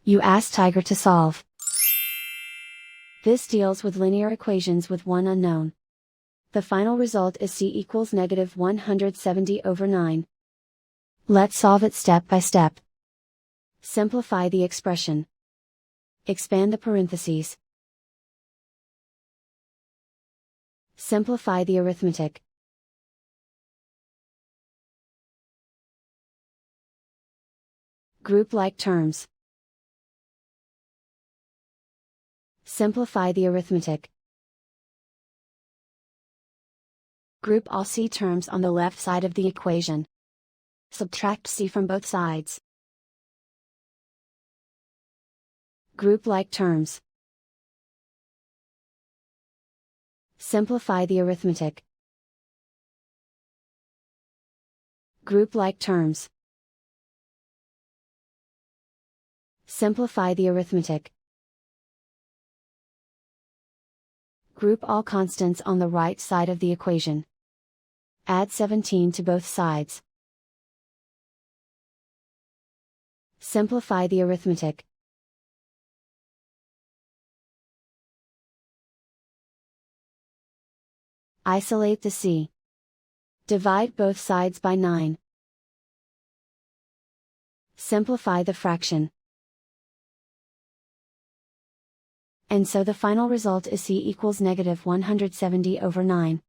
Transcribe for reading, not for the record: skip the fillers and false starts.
You ask Tiger to solve. This deals with linear equations with one unknown. The final result is c equals negative 170 over 9. Let's solve it step by step. Simplify the expression. Expand the parentheses. Simplify the arithmetic. Group like terms. Simplify the arithmetic. Group all c terms on the left side of the equation. Subtract c from both sides. Group like terms. Simplify the arithmetic. Group like terms. Simplify the arithmetic. Group all constants on the right side of the equation. Add 17 to both sides. Simplify the arithmetic. Isolate the c. Divide both sides by 9. Simplify the fraction. And so the final result is c equals negative 170 over 9.